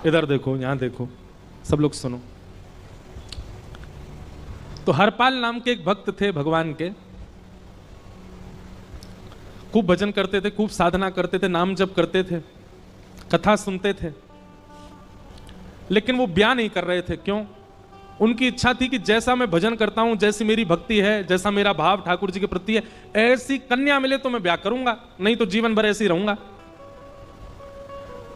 इधर देखो, यहां देखो, सब लोग सुनो। तो हरपाल नाम के एक भक्त थे भगवान के, खूब भजन करते थे, खूब साधना करते थे, नाम जप करते थे, कथा सुनते थे, लेकिन वो ब्याह नहीं कर रहे थे। क्यों? उनकी इच्छा थी कि जैसा मैं भजन करता हूं, जैसी मेरी भक्ति है, जैसा मेरा भाव ठाकुर जी के प्रति है, ऐसी कन्या मिले तो मैं ब्याह करूंगा, नहीं तो जीवन भर ऐसे ही रहूंगा।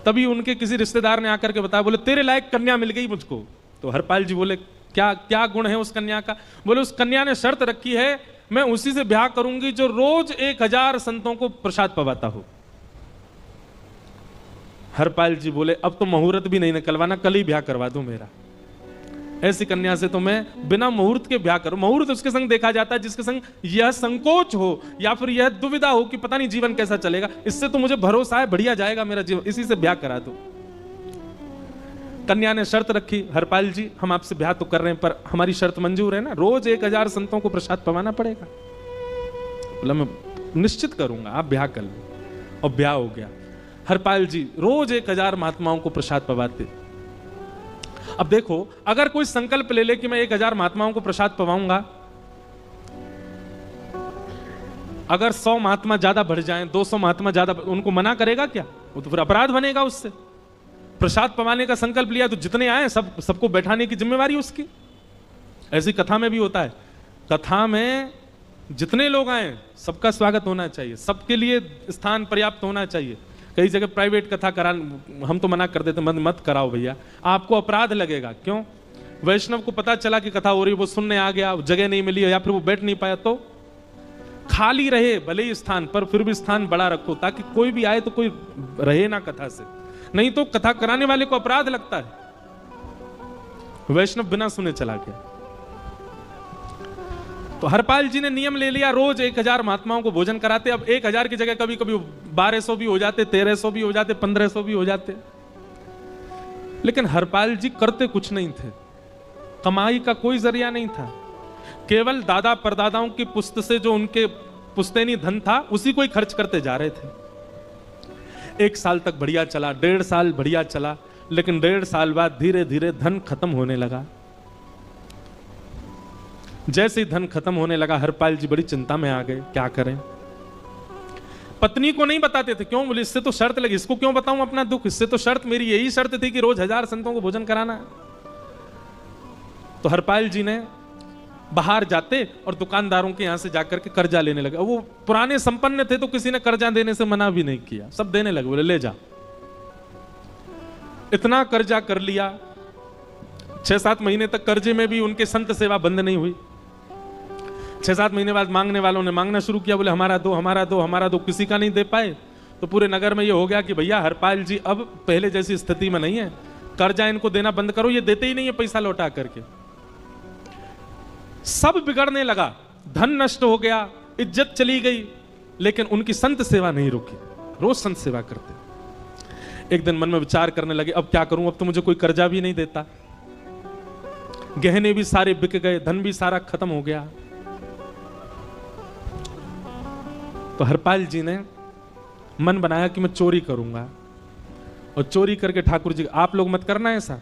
तभी उनके किसी रिश्तेदार ने आकर के बताया, बोले तेरे लायक कन्या मिल गई मुझको। तो हरपाल जी बोले क्या क्या गुण है उस कन्या का? बोले उस कन्या ने शर्त रखी है, मैं उसी से ब्याह करूंगी जो रोज 1000 संतों को प्रसाद पवाता हो। हरपाल जी बोले अब तो मुहूर्त भी नहीं निकलवाना, कल ही ब्याह करवा दूं मेरा। ऐसी कन्या से तो मैं बिना मुहूर्त के ब्याह करूं। मुहूर्त उसके संग देखा जाता है जिसके संग यह संकोच हो या फिर यह दुविधा हो कि पता नहीं जीवन कैसा चलेगा, इससे तो मुझे भरोसा है बढ़िया जाएगा मेरा जीवन, इसी से ब्याह करा दो। कन्या ने शर्त रखी, हरपाल जी हम आपसे ब्याह तो कर रहे हैं पर हमारी शर्त मंजूर है ना, रोज 1000 संतों को प्रसाद पवाना पड़ेगा। बोला मैं निश्चित करूंगा, आप ब्याह कर लो। और ब्याह हो गया। हरपाल जी रोज 1000 महात्माओं को प्रसाद पवाते। अब देखो, अगर कोई संकल्प ले ले कि मैं 1000 महात्माओं को प्रसाद पवाऊंगा, अगर 100 महात्मा ज्यादा बढ़ जाएं, 200 महात्मा ज्यादा, उनको मना करेगा क्या? वो तो फिर अपराध बनेगा उससे। प्रसाद पवाने का संकल्प लिया तो जितने आए सबको बैठाने की जिम्मेवारी उसकी। ऐसी कथा में भी होता है, कथा में जितने लोग आए सबका स्वागत होना चाहिए, सबके लिए स्थान पर्याप्त होना चाहिए। कई जगह प्राइवेट कथा करा, हम तो मना कर देते, मत कराओ भैया, आपको अपराध लगेगा। क्यों? वैष्णव को पता चला कि कथा हो रही, वो सुनने आ गया, जगह नहीं मिली या फिर वो बैठ नहीं पाया, तो खाली रहे भले ही स्थान, पर फिर भी स्थान बड़ा रखो ताकि कोई भी आए तो कोई रहे ना कथा से, नहीं तो कथा कराने वाले को अपराध लगता है। वैष्णव बिना सुने चला गया। तो हरपाल जी ने नियम ले लिया, रोज 1000 महात्माओं को भोजन कराते। अब 1000 की जगह कभी कभी 1200 भी हो जाते, 1300 भी हो जाते, 1500 भी हो जाते। लेकिन हरपाल जी करते कुछ नहीं थे, कमाई का कोई जरिया नहीं था, केवल दादा परदादाओं की पुश्त से जो उनके पुश्तैनी धन था उसी को ही खर्च करते जा रहे थे। 1 साल तक बढ़िया चला, 1.5 साल बढ़िया चला, लेकिन 1.5 साल बाद धीरे धीरे धन खत्म होने लगा। जैसे ही धन खत्म होने लगा, हरपाल जी बड़ी चिंता में आ गए, क्या करें। पत्नी को नहीं बताते थे। क्यों? बोले इससे तो शर्त लगी, इसको क्यों बताऊं अपना दुख, इससे तो शर्त मेरी यही शर्त थी कि रोज 1000 संतों को भोजन कराना। तो हरपाल जी ने बाहर जाते और दुकानदारों के यहां से जाकर के कर्जा लेने लगे। वो पुराने संपन्न थे तो किसी ने कर्जा देने से मना भी नहीं किया, सब देने लगे, बोले ले जा। इतना कर्जा कर लिया, 6-7 महीने तक कर्जे में भी उनके संत सेवा बंद नहीं हुई। 6-7 महीने बाद मांगने वालों ने मांगना शुरू किया, बोले हमारा दो, हमारा दो, हमारा दो। किसी का नहीं दे पाए तो पूरे नगर में ये हो गया कि भैया हरपाल जी अब पहले जैसी स्थिति में नहीं है, कर्जा इनको देना बंद करो, ये देते ही नहीं है पैसा लौटा करके। सब बिगड़ने लगा, धन नष्ट हो गया, इज्जत चली गई, लेकिन उनकी संत सेवा नहीं रुकी, रोज संत सेवा करते। एक दिन मन में विचार करने लगे, अब क्या करूं, अब तो मुझे कोई कर्जा भी नहीं देता, गहने भी सारे बिक गए, धन भी सारा खत्म हो गया। तो हरपाल जी ने मन बनाया कि मैं चोरी करूंगा, और चोरी करके ठाकुर जी, आप लोग मत करना ऐसा,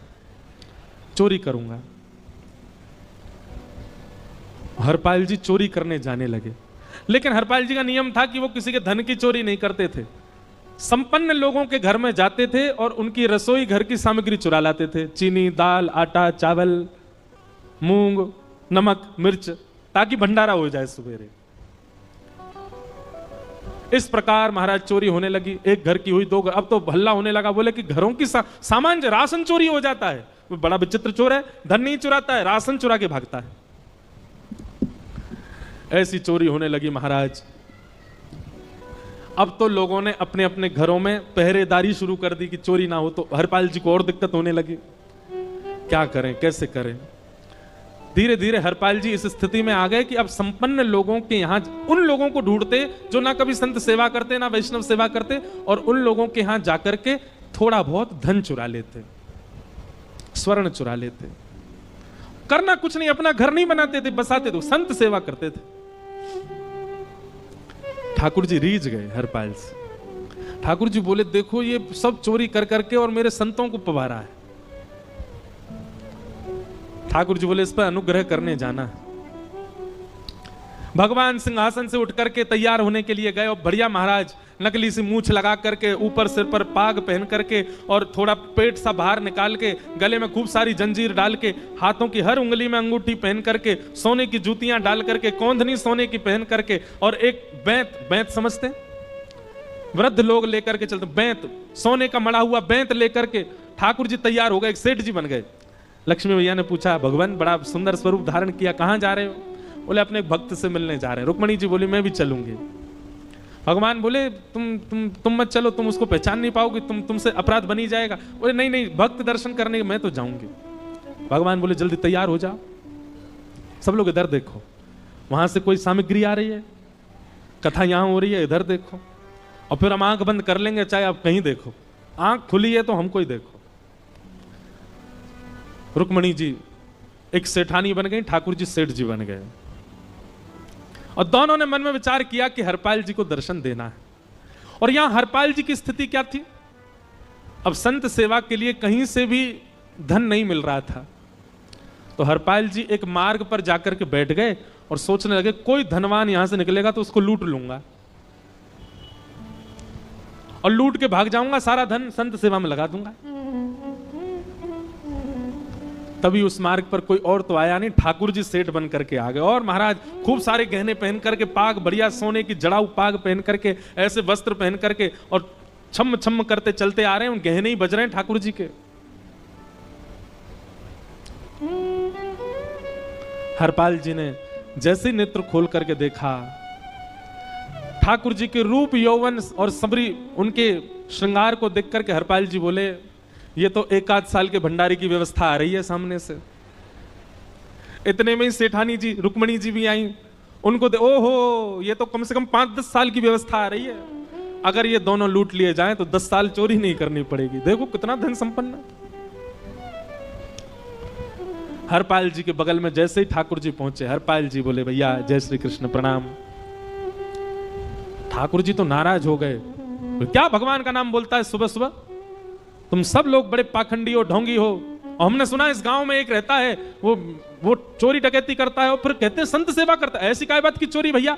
चोरी करूंगा। हरपाल जी चोरी करने जाने लगे, लेकिन हरपाल जी का नियम था कि वो किसी के धन की चोरी नहीं करते थे। संपन्न लोगों के घर में जाते थे और उनकी रसोई घर की सामग्री चुरा लाते थे, चीनी, दाल, आटा, चावल, मूंग, नमक, मिर्च, ताकि भंडारा हो जाए सवेरे। इस प्रकार महाराज चोरी होने लगी, एक घर की हुई, 2 घर, अब तो हल्ला होने लगा। बोले कि घरों की सामान, राशन चोरी हो जाता है। वो बड़ा विचित्र चोर है, धन नहीं चुराता है, राशन चुरा के भागता है। ऐसी चोरी होने लगी महाराज। अब तो लोगों ने अपने अपने घरों में पहरेदारी शुरू कर दी कि चोरी ना हो। तो हरपाल जी को और दिक्कत होने लगी, क्या करें, कैसे करें। धीरे धीरे हरपाल जी इस स्थिति में आ गए कि अब संपन्न लोगों के यहां उन लोगों को ढूंढते जो ना कभी संत सेवा करते ना वैष्णव सेवा करते, और उन लोगों के यहां जाकर के थोड़ा बहुत धन चुरा लेते, स्वर्ण चुरा लेते। करना कुछ नहीं, अपना घर नहीं बनाते थे, बसाते थे, संत सेवा करते थे। ठाकुर जी रीझ गए हरपाल से। ठाकुर जी बोले देखो ये सब चोरी कर करके और मेरे संतों को पवारा है। ठाकुर जी बोले इस पर अनुग्रह करने जाना है। भगवान सिंहासन से उठ करके तैयार होने के लिए गए और बढ़िया महाराज नकली सी मूछ लगा करके ऊपर सिर पर पाग पहन करके और थोड़ा पेट सा बाहर निकाल के गले में खूब सारी जंजीर डाल के हाथों की हर उंगली में अंगूठी पहन करके सोने की जूतियां डाल करके कौंधनी सोने की पहन करके और एक बैंत समझते हैं वृद्ध लोग लेकर के चलते बैंत सोने का मड़ा हुआ बैंत लेकर के ठाकुर जी तैयार हो गए, एक सेठ जी बन गए। लक्ष्मी भैया ने पूछा भगवान बड़ा सुंदर स्वरूप धारण किया, कहां जा रहे हो? बोले अपने भक्त से मिलने जा रहे हैं। रुक्मणी जी बोली मैं भी चलूंगी। भगवान बोले तुम मत चलो, तुम उसको पहचान नहीं पाओगे, तुमसे अपराध बनी जाएगा। बोले नहीं नहीं भक्त दर्शन करने मैं तो जाऊंगी। भगवान बोले जल्दी तैयार हो जाओ। सब लोग इधर देखो, वहां से कोई सामग्री आ रही है, कथा यहां हो रही है, इधर देखो। और फिर हम आंख बंद कर लेंगे चाहे आप कहीं देखो, आंख खुली है तो हमको ही देखो। रुक्मणी जी एक सेठानी बन गई, ठाकुर जी सेठ जी बन गए। और दोनों ने मन में विचार किया कि हरपाल जी को दर्शन देना है। और यहां हरपाल जी की स्थिति क्या थी? अब संत सेवा के लिए कहीं से भी धन नहीं मिल रहा था, तो हरपाल जी एक मार्ग पर जाकर के बैठ गए और सोचने लगे कोई धनवान यहां से निकलेगा तो उसको लूट लूंगा और लूट के भाग जाऊंगा, सारा धन संत सेवा में लगा दूंगा। तभी उस मार्ग पर कोई और तो आया नहीं, ठाकुर जी सेठ बन करके आ गए। और महाराज खूब सारे गहने पहन करके, पाग बढ़िया सोने की जड़ाऊ पाग पहन करके, ऐसे वस्त्र पहन करके और छम छम करते चलते आ रहे हैं। उन गहने ही बज रहे हैं ठाकुर जी के। हरपाल जी ने जैसे नेत्र खोल करके देखा, ठाकुर जी के रूप यौवन और सबरी उनके श्रृंगार को देख करके हरपाल जी बोले ये तो एक आध साल के भंडारी की व्यवस्था आ रही है सामने से। इतने में ही सेठानी जी रुक्मणी जी भी आई, उनको ओहो ये तो कम से कम 5-10 साल की व्यवस्था आ रही है। अगर ये दोनों लूट लिए जाएं तो 10 साल चोरी नहीं करनी पड़ेगी। देखो कितना धन संपन्न। हरपाल जी के बगल में जैसे ही ठाकुर जी पहुंचे, हरपाल जी बोले भैया जय श्री कृष्ण प्रणाम। ठाकुर जी तो नाराज हो गए, क्या भगवान का नाम बोलता है सुबह सुबह? तुम सब लोग बड़े पाखंडी हो, ढोंगी हो। और हमने सुना इस गांव में एक रहता है वो चोरी डकैती करता है और फिर कहते हैं संत सेवा करता है। ऐसी काय बात की चोरी भैया?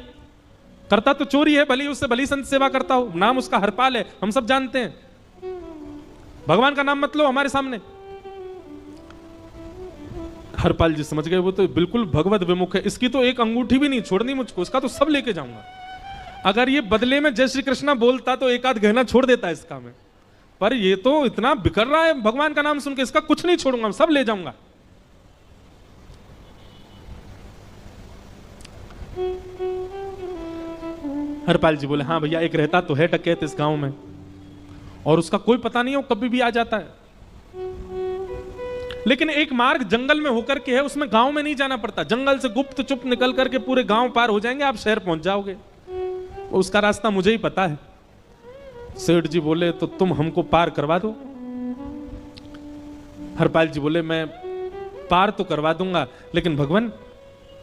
करता तो चोरी है, भली उससे भली संत सेवा करता हो। नाम उसका हरपाल है, हम सब जानते हैं। भगवान का नाम मत लो हमारे सामने। हरपाल जी समझ गए वो तो बिल्कुल भगवत विमुख है, इसकी तो एक अंगूठी भी नहीं छोड़नी मुझको, उसका तो सब लेके जाऊंगा। अगर ये बदले में जय श्री कृष्णा बोलता तो एक आध गहना छोड़ देता है इसका में, पर ये तो इतना बिखर रहा है भगवान का नाम सुन के, इसका कुछ नहीं छोड़ूंगा, सब ले जाऊंगा। हरपाल जी बोले हाँ भैया एक रहता तो है डकैत इस गांव में, और उसका कोई पता नहीं हो कभी भी आ जाता है। लेकिन एक मार्ग जंगल में होकर के है, उसमें गांव में नहीं जाना पड़ता। जंगल से गुप्त चुप निकल करके पूरे गांव पार हो जाएंगे, आप शहर पहुंच जाओगे। उसका रास्ता मुझे ही पता है। सेठ जी बोले तो तुम हमको पार करवा दो। हरपाल जी बोले मैं पार तो करवा दूंगा, लेकिन भगवान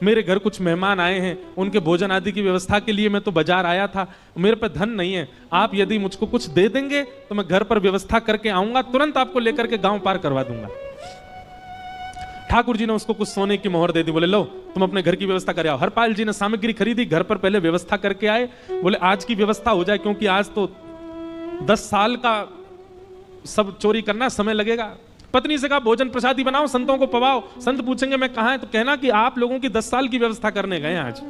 मेरे घर कुछ मेहमान आए हैं, उनके भोजन आदि की व्यवस्था के लिए मैं तो बाजार आया था, मेरे पे धन नहीं है। आप यदि मुझको कुछ दे देंगे तो मैं घर पर व्यवस्था करके आऊंगा, तुरंत आपको लेकर के गांव पार करवा दूंगा। ठाकुर जी ने उसको कुछ सोने की मोहर दे दी, बोले लो तुम अपने घर की व्यवस्था कर आओ। हरपाल जी ने सामग्री खरीदी, घर पर पहले व्यवस्था करके आए। बोले आज की व्यवस्था हो जाए, क्योंकि आज तो 10 साल का सब चोरी करना समय लगेगा। पत्नी से कहा भोजन प्रसादी बनाओ, संतों को पवाओ। संत पूछेंगे मैं कहां है तो कहना कि आप लोगों की 10 साल की व्यवस्था करने गए आज।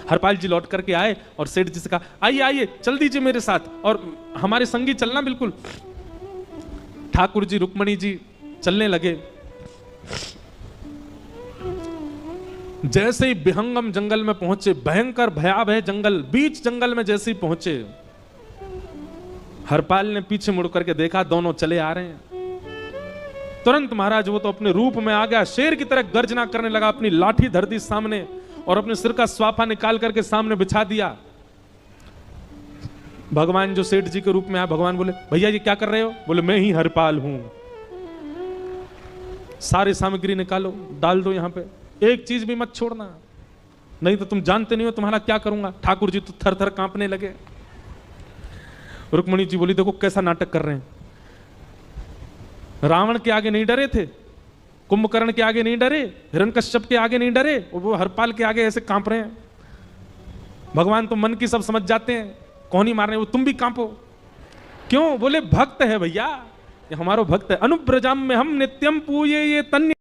हरपाल जी लौट करके आए और सेठ जी से कहा आइए आइए चल दीजिए मेरे साथ और हमारे संगी चलना बिल्कुल। ठाकुर जी रुक्मणी जी चलने लगे। जैसे ही विहंगम जंगल में पहुंचे, भयंकर भयावह जंगल, बीच जंगल में जैसे ही पहुंचे, हरपाल ने पीछे मुड़ करके देखा, दोनों चले आ रहे हैं। तुरंत महाराज वो तो अपने रूप में आ गया, शेर की तरह गर्जना करने लगा, अपनी लाठी धर दी सामने और अपने सिर का स्वाफा निकाल करके सामने बिछा दिया। भगवान जो सेठ जी के रूप में आया, भगवान बोले भैया ये क्या कर रहे हो? बोले मैं ही हरपाल हूं। सारी सामग्री निकालो, डाल दो यहां पे, एक चीज भी मत छोड़ना, नहीं तो तुम जानते नहीं हो तुम्हारा क्या करूंगा। ठाकुर जी तो थर थर कांपने लगे। रुक्मिणी जी बोली देखो कैसा नाटक कर रहे हैं, रावण के आगे नहीं डरे थे, कुंभकर्ण के आगे नहीं डरे, हिरण्यकश्यप के आगे नहीं डरे, वो हरपाल के आगे ऐसे कांप रहे हैं। भगवान तो मन की सब समझ जाते हैं, कौन ही मार रहे हैं, वो तुम भी कांपो क्यों? बोले भक्त है भैया, ये हमारो भक्त है। अनुब्रजाम में हम नित्यम पूये ये तन्य